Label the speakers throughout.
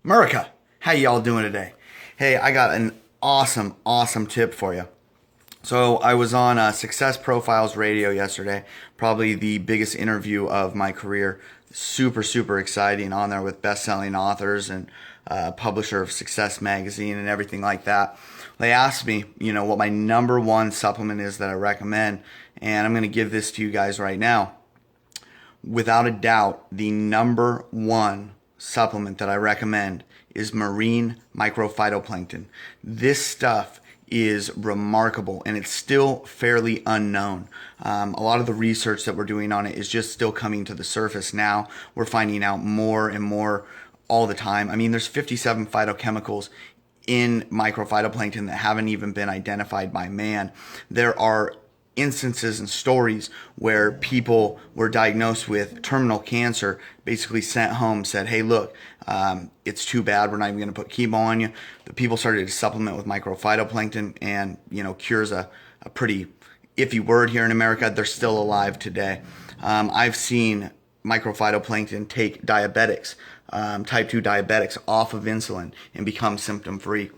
Speaker 1: America, how y'all doing today? Hey, I got an awesome tip for you. So I was on Success Profiles Radio yesterday, probably the biggest interview of my career. Super exciting, on there with best-selling authors and publisher of Success Magazine and everything like that. They asked me, what my number one supplement is that I recommend, and I'm going to give this to you guys right now. Without a doubt, the number one supplement that I recommend is marine microphytoplankton. This stuff is remarkable and it's still fairly unknown. A lot of the research that we're doing on it is just still coming to the surface now. We're finding out more and more all the time. I mean, there's 57 phytochemicals in microphytoplankton that haven't even been identified by man. There are instances and stories where people were diagnosed with terminal cancer, basically sent home, said, hey, look, it's too bad, we're not even going to put chemo on you. The people started to supplement with microphytoplankton, and cures a pretty iffy word here in America. They're still alive today. I've seen microphytoplankton take diabetics, type 2 diabetics, off of insulin and become symptom free.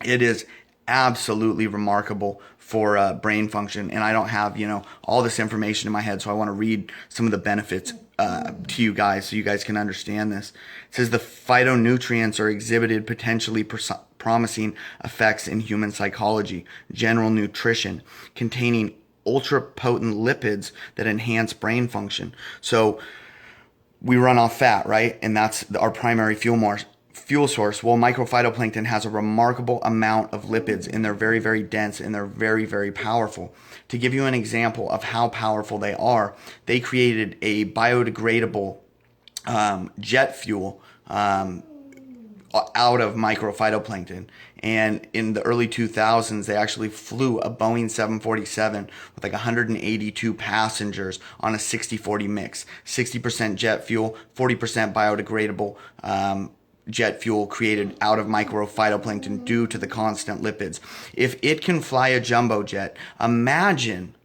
Speaker 1: It is absolutely remarkable for brain function, and I don't have all this information in my head, so I want to read some of the benefits to you guys so you guys can understand this. It says the phytonutrients are exhibited potentially promising effects in human psychology, general nutrition, containing ultra potent lipids that enhance brain function. So we run off fat, right? And that's our primary fuel source. Well, microphytoplankton has a remarkable amount of lipids, and they're very dense, and they're very powerful. To give you an example of how powerful they are, they created a biodegradable jet fuel out of microphytoplankton. And in the early 2000s, they actually flew a Boeing 747 with like 182 passengers on a 60-40 mix. 60% jet fuel, 40% biodegradable jet fuel created out of microphytoplankton due to the constant lipids. If it can fly a jumbo jet, imagine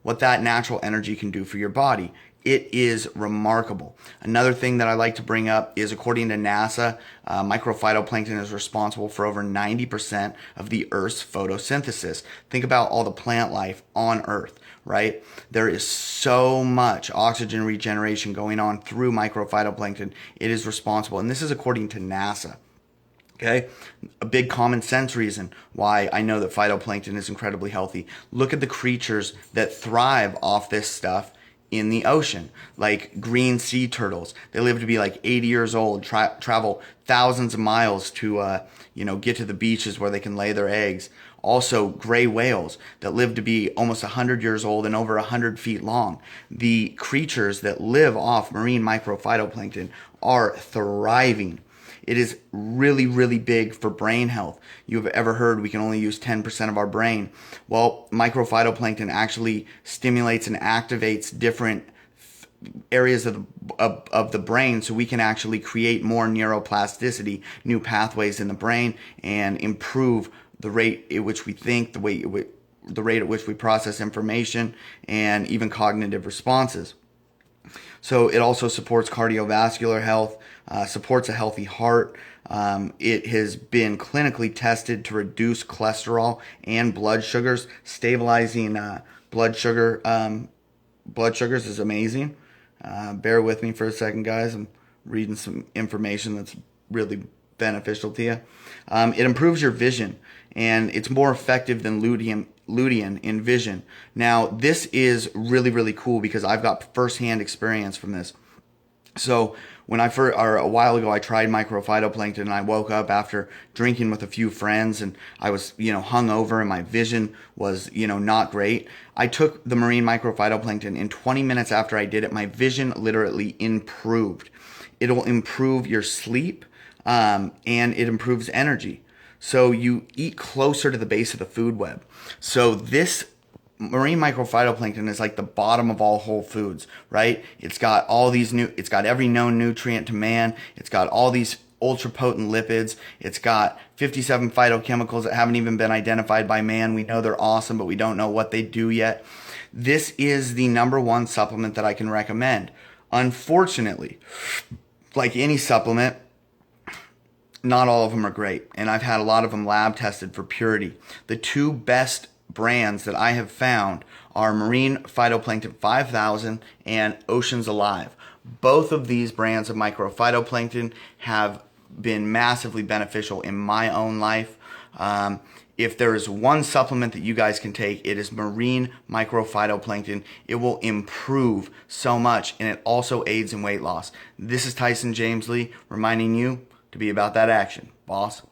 Speaker 1: what that natural energy can do for your body. It is remarkable. Another thing that I like to bring up is, according to NASA, microphytoplankton is responsible for over 90% of the Earth's photosynthesis. Think about all the plant life on Earth, right? There is so much oxygen regeneration going on through microphytoplankton. It is responsible, and this is according to NASA. Okay, a big common sense reason why I know that phytoplankton is incredibly healthy. Look at the creatures that thrive off this stuff in the ocean, like green sea turtles. They live to be like 80 years old, travel thousands of miles to get to the beaches where they can lay their eggs. Also, gray whales that live to be almost 100 years old and over 100 feet long. The creatures that live off marine microphytoplankton are thriving. It is really big for brain health. You've ever heard we can only use 10% of our brain. Well, microphytoplankton actually stimulates and activates different areas of the brain, so we can actually create more neuroplasticity, new pathways in the brain, and improve the rate at which we think, the rate at which we process information, and even cognitive responses. So it also supports cardiovascular health, supports a healthy heart. It has been clinically tested to reduce cholesterol and blood sugars. Stabilizing blood sugars is amazing. Bear with me for a second, guys. I'm reading some information that's really beneficial to you. It improves your vision, and it's more effective than lutein in vision. Now, this is really cool because I've got firsthand experience from this. So when a while ago, I tried microphytoplankton, and I woke up after drinking with a few friends, and I was, hungover, and my vision was, not great. I took the marine microphytoplankton, and 20 minutes after I did it, my vision literally improved. It'll improve your sleep, and it improves energy. So you eat closer to the base of the food web. So this marine microphytoplankton is like the bottom of all whole foods, right? It's got it's got every known nutrient to man. It's got all these ultra potent lipids. It's got 57 phytochemicals that haven't even been identified by man. We know they're awesome, but we don't know what they do yet. This is the number one supplement that I can recommend. Unfortunately, like any supplement, not all of them are great, and I've had a lot of them lab tested for purity. The two best brands that I have found are Marine Phytoplankton 5000 and Oceans Alive. Both of these brands of microphytoplankton have been massively beneficial in my own life. If there is one supplement that you guys can take, it is marine microphytoplankton. It will improve so much, and it also aids in weight loss. This is Tyson James Lee reminding you to be about that action, boss.